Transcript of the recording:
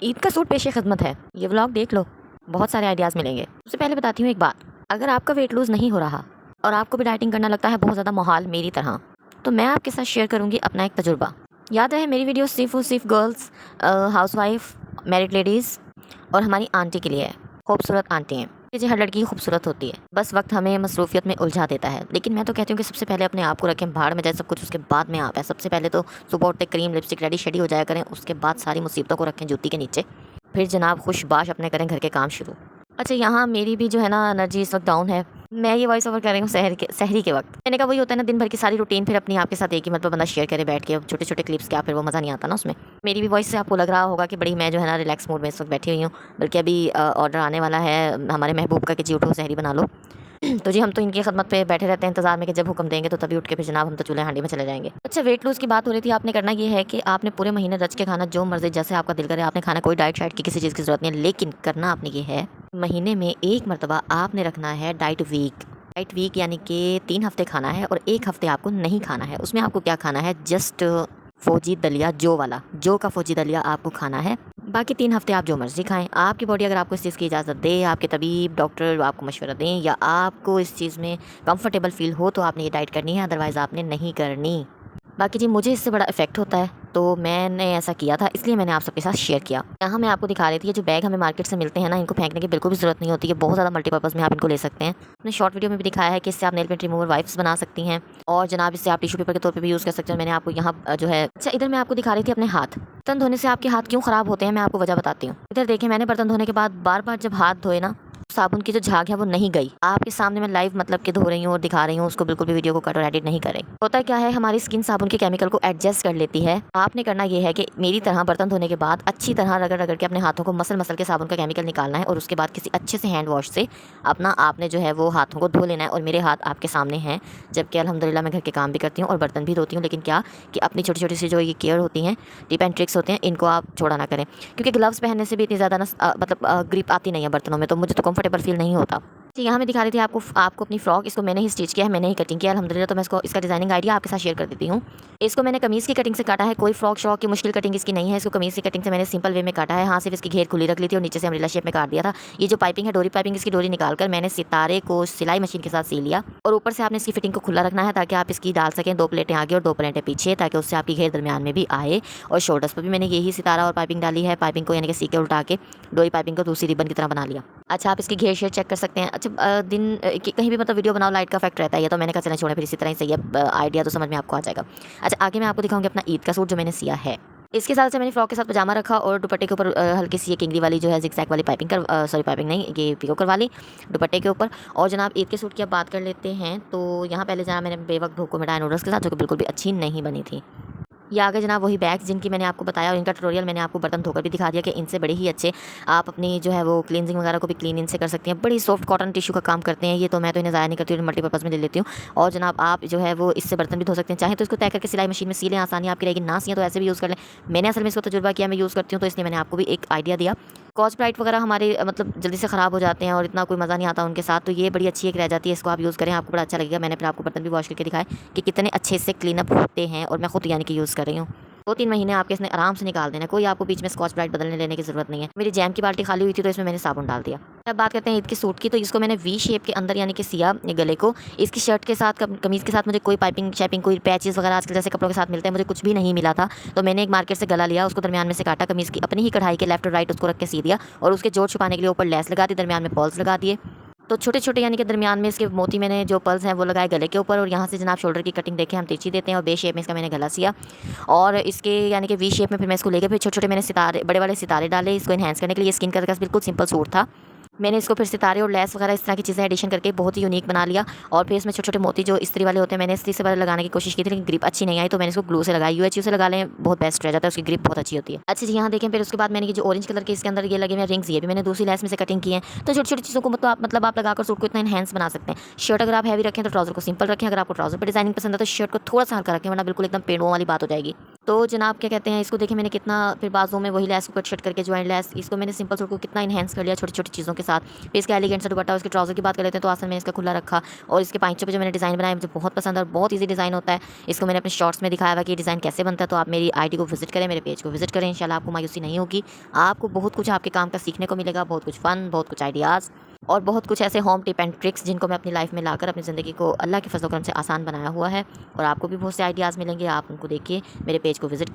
ईद का सूट पेश खिदमत है। ये व्लॉग देख लो, बहुत सारे आइडियाज़ मिलेंगे। सबसे पहले बताती हूँ एक बात, अगर आपका वेट लूज़ नहीं हो रहा और आपको भी डाइटिंग करना लगता है बहुत ज़्यादा मुहाल मेरी तरह, तो मैं आपके साथ शेयर करूँगी अपना एक तजुर्बा। याद रहे मेरी वीडियो सिर्फ और सिर्फ गर्ल्स, हाउसवाइफ, मैरिड लेडीज़ और हमारी आंटी के लिए है। खूबसूरत आंटी हैं जी, हर लड़की खूबसूरत होती है, बस वक्त हमें मसरूफियत में उलझा देता है। लेकिन मैं तो कहती हूँ कि सबसे पहले अपने आप को रखें भाड़ में जाए सब कुछ, उसके बाद में आप है। सबसे पहले तो सुबह उठते क्रीम लिपस्टिक रेडी शेडी हो जाया करें, उसके बाद सारी मुसीबतों को रखें जूती के नीचे, फिर जनाब खुशबाश अपने करें घर के काम शुरू। अच्छा, यहाँ मेरी भी जो है ना एनर्जी इस वक्त डाउन है। मैं ये वॉइस ओवर कर रही हूँ सहरी के वक्त। मैंने कहा वही होता है ना, दिन भर की सारी रूटीन फिर अपनी आपके साथ एक ही मतलब बंदा शेयर करे बैठ के, छोटे छोटे क्लिप्स क्या, फिर वो मज़ा नहीं आता ना उसमें। मेरी भी वॉइस से आपको लग रहा होगा कि बड़ी मैं जो है ना रिलैक्स मूड में इस वक्त बैठी हुई हूँ। बल्कि अभी ऑर्डर आने वाला है हमारे महबूब का कि जी उठो सहरी बना लो। तो जी हम तो इनकी खदमत पे बैठे रहते हैं इंतजार में कि जब हुक्म देंगे तो तभी उठ के फिर जनाब हम तो चूल्हे हांडी में चले जाएंगे। अच्छा, वेट लूज़ की बात हो रही थी। आपने करना ये है कि आपने पूरे महीने रच के खाना जो मर्जी जैसे आपका दिल करे आपने खाना, कोई डाइट शाइट की किसी चीज़ की जरूरत नहीं है। लेकिन करना आपने ये है, महीने में एक मरतबा आपने रखना है डाइट वीक। डाइट वीक यानी कि 3 हफ्ते खाना है और 1 हफ्ते आपको नहीं खाना है। उसमें आपको क्या खाना है, जस्ट फौजी दलिया, जो वाला जो का फौजी दलिया आपको खाना है। बाकी 3 हफ्ते आप जो मर्जी खाएं। आपकी बॉडी अगर आपको इस चीज़ की इजाज़त दे, आपके तबीब डॉक्टर आपको मशवरा दें या आपको इस चीज़ में कंफर्टेबल फील हो तो आपने ये डाइट करनी है, अदरवाइज़ आपने नहीं करनी। बाकी जी मुझे इससे बड़ा इफेक्ट होता है तो मैंने ऐसा किया था, इसलिए मैंने आप सबके साथ शेयर किया। यहाँ मैं आपको दिखा रही थी, ये जो बैग हमें मार्केट से मिलते हैं ना, इनको फेंकने की बिल्कुल भी जरूरत नहीं होती है। बहुत ज़्यादा मल्टीपर्पज़ में आप इनको ले सकते हैं। मैंने शॉर्ट वीडियो में भी दिखाया है कि इससे आप नेल पेंट रिमूवर वाइप्स बना सकती हैं और जनाब इससे आप टिश्यू पेपर के तौर पर भी यूज़ कर सकते हैं। मैंने आपको यहाँ जो है, अच्छा इधर मैं आपको दिखा रही थी अपने हाथ। बर्तन धोने से आपके हाथ क्यों ख़राब होते हैं, मैं आपको वजह बताती हूँ। इधर देखें, मैंने बर्तन धोने के बाद बार बार जब हाथ धोए ना, साबुन की जो झाग है वो नहीं गई। आपके सामने मैं लाइव मतलब के धो रही हूँ और दिखा रही हूँ उसको, बिल्कुल भी वीडियो को कट और एडिट नहीं करें। होता क्या है, हमारी स्किन साबुन के केमिकल को एडजस्ट कर लेती है। आपने करना ये है कि मेरी तरह बर्तन धोने के बाद अच्छी तरह रगड़ रगड़ के अपने हाथों को मसल मसल के साबुन का केमिकल निकालना है और उसके बाद किसी अच्छे से हैंड वॉश से अपना आपने जो है वो हाथों को धो लेना है। और मेरे हाथ आपके सामने हैं, जबकि अल्हम्दुलिल्लाह मैं घर के काम भी करती हूँ और बर्तन भी धोती हूँ। लेकिन क्या कि अपनी छोटी छोटी सी जो ये केयर होती हैं, टिप एंड ट्रिक्स होते हैं, इनको आप छोड़ा ना करें। क्योंकि ग्लव्स पहनने से भी इतनी ज़्यादा ना मतलब ग्रिप आती नहीं है बर्तनों में, तो मुझे तो कंफर्टेबल फील नहीं होता। जी यहाँ मैं दिखा रही थी आपको अपनी फ्रॉक। इसको मैंने ही स्टिच किया है, मैंने ही कटिंग किया अल्हम्दुलिल्लाह। तो मैं इसका डिजाइनिंग आइडिया आपके साथ शेयर कर देती हूँ। इसको मैंने कमीज़ की कटिंग से काटा है, कोई फ्रॉक शॉक की मुश्किल कटिंग इसकी नहीं है। इसको कमीज़ की कटिंग से मैंने सिंपल वे में काटा है। हाँ, सिर्फ इसकी घेर खुली रख ली थी और नीचे से अम्ब्रेला शेप में काट दिया था। ये जो पाइपिंग है, डोरी पाइपिंग, इसकी डोरी निकालकर मैंने सितारे को सिलाई मशीन के साथ सी लिया और ऊपर से आपने इसकी फिटिंग को खुला रखना है ताकि आप इसकी डाल सकें 2 प्लेटें आगे और 2 प्लेटें पीछे, ताकि उससे आपकी घेर दरमियान में भी आए। और शोल्डर्स पर भी मैंने यही सितारा और पाइपिंग डाली है। पाइपिंग को यानी कि सी के उल्टा के डोरी पाइपिंग को दूसरी रिबन की तरह बना लिया। अच्छा, आप इसकी घेर शेर चेक कर सकते हैं। अच्छा, दिन कहीं भी मतलब वीडियो बनाओ लाइट का इफेक्ट रहता है, ये तो मैंने कहा चलें छोड़ें, फिर इसी तरह ही सही है, आइडिया तो समझ में आपको आ जाएगा। अच्छा, आगे मैं आपको दिखाऊंगी अपना ईद का सूट जो मैंने सिया है। इसके साथ से मैंने फ्रॉक के साथ पजामा रखा और दुपट्टे के ऊपर हल्की सी किंगली वाली जो है जिगजैग वाली पाइपिंग सॉरी पाइपिंग नहीं, ये पिको करवा ली दुपट्टे के ऊपर। और जनाब ईद के सूट की अब बात कर लेते हैं, तो यहाँ पहले जनाब मैंने बेवक्त भूख को मिटाया नूडल्स के साथ, जो कि बिल्कुल भी अच्छी नहीं बनी थी। ये आगे जनाब वही बैग्स जिनकी मैंने आपको बताया और इनका ट्यूटोरियल मैंने आपको बर्तन धोकर भी दिखा दिया कि इनसे बड़े ही अच्छे आप अपनी जो है वो क्लींजिंग वगैरह को भी क्लीन इनसे कर सकती हैं। बड़ी सॉफ्ट कॉटन टिश्यू का काम करते हैं ये, तो मैं तो इन्हें ज़ाया नहीं करती हूँ, मल्टीपर्पज़ में ले लेती हूँ। और जनाब आप जो है वो इससे बर्तन भी धो सकते हैं, चाहे तो इसको तय करके सिलाई मशीन में सी लें, आसानी आपकी रहेगी। ना सियाँ तो ऐसे भी यूज़ कर लें। मैंने असल में इसको तजुर्बा किया, मैं यूज़ करती हूँ, तो इसलिए मैंने आपको भी एक आइडिया दिया। स्कॉच ब्राइट वगैरह हमारे मतलब जल्दी से ख़राब हो जाते हैं और इतना कोई मज़ा नहीं आता उनके साथ, तो ये बड़ी अच्छी एक रह जाती है। इसको आप यूज़ करें, आपको बड़ा अच्छा लगेगा। मैंने फिर आपको बर्तन भी वॉश करके दिखाए कि कितने अच्छे से क्लीन अप होते हैं और मैं खुद यानी कि यूज़ कर रही हूँ। 2-3 महीने आपके इसने आराम से निकाल देना, कोई आपको बीच में स्कॉच ब्राइट बदलने लेने की जरूरत नहीं है। मेरी जैम की बाल्टी खाली हुई थी तो इसमें मैंने साबुन डाल दिया। अब बात करते हैं ईद के सूट की, तो इसको मैंने वी शेप के अंदर यानी कि सिया गले को। इसकी शर्ट के साथ कमीज़ के साथ मुझे कोई पाइपिंग शैपिंग कोई पैचेस वगैरह आजकल जैसे कपड़ों के साथ मिलते हैं, मुझे कुछ भी नहीं मिला था। तो मैंने एक मार्केट से गला लिया, उसको दरमियान में से काटा, कमीज़ की अपनी ही कढ़ाई के लेफ्ट और राइट उसको रख के सी दिया और उसके जोड़ छुपाने के लिए ऊपर लेस लगा दी, दरमियान में पॉल्स लगा दिए। तो छोटे छोटे यानी कि दरमियान में इसके मोती मैंने जो पल्स हैं वो लगाए गले के ऊपर। और यहाँ से जनाब शोल्डर की कटिंग देखें हम तिरछी देते हैं और बे शेप में इसका मैंने गला सिया और इसके यानी कि वी शेप में फिर मैं इसको लेकर फिर छोटे छोटे मैंने सितारे बड़े वाले सितारे डाले इसको इन्हेंस करने के लिए। स्किन का बिल्कुल सिंपल सूट था, मैंने इसको फिर सितारे और लेस वगैरह इस तरह की चीज़ें एडिशन करके बहुत ही यूनिक बना लिया। और फिर इसमें छोटे छोटे मोती जो इस्त्री वाले होते हैं मैंने इस्त्री से वाले लगाने की कोशिश की थी, लेकिन ग्रिप अच्छी नहीं आई, तो मैंने इसको ग्लू से लगाई। यूएचयू से लगा लें, बहुत बेस्ट रह जाता है, उसकी ग्रिप बहुत अच्छी होती है। अच्छा जी, यहाँ देखें फिर उसके बाद मैंने ये जो ऑरेंज कलर के इसके अंदर ये लगे हुए रिंग्स, ये भी मैंने दूसरी लेस में से कटिंग की है। तो छोटी छोटी चीज़ों को मतलब आप लगाकर सूट को इतना इनहेंस बना सकते हैं। शर्ट अगर आप हैवी रखें तो ट्राउजर को सिंपल रखें, अगर आपको ट्राउजर पर डिजाइनिंग पसंद है तो शर्ट को थोड़ा सा हल्का रखें, वरना बिल्कुल एकदम पेड़ों वाली बात हो जाएगी। तो जनाब क्या कहते हैं, इसको देखें मैंने कितना फिर बाजू में वही लेस को कट शट करके ज्वाइंट लेस, इसको मैंने सिंपल सूट को कितना इनहेंस कर लिया छोटी छोटी चीज़ों के साथ। फिर इसका एलिगेंट सा दुपट्टा, उसके ट्राउजर की बात कर लेते हैं तो आसन में इसका खुला रखा, और इसके पाइंचों पे जो मैंने डिज़ाइन बनाया मुझे बहुत पसंद है और बहुत ईजी डिज़ाइन होता है। इसको मैंने अपने शॉर्ट्स में दिखाया हुआ कि डिज़ाइन कैसे बनता है, तो आप मेरी आईडी को विजिट करें, मेरे पेज को विजिट करें। इंशाल्लाह आपको मायूसी नहीं होगी, आपको बहुत कुछ आपके काम का सीखने को मिलेगा, बहुत कुछ फन, बहुत कुछ आइडियाज़ और बहुत कुछ ऐसे होम टिप एंड ट्रिक्स जिनको मैं अपनी लाइफ में लाकर अपनी ज़िंदगी को अल्लाह के फजल करम से आसान बनाया हुआ है। और आपको भी बहुत से आइडियाज़ मिलेंगे, आप उनको देखिए, मेरे पेज को विजिट कीजिए।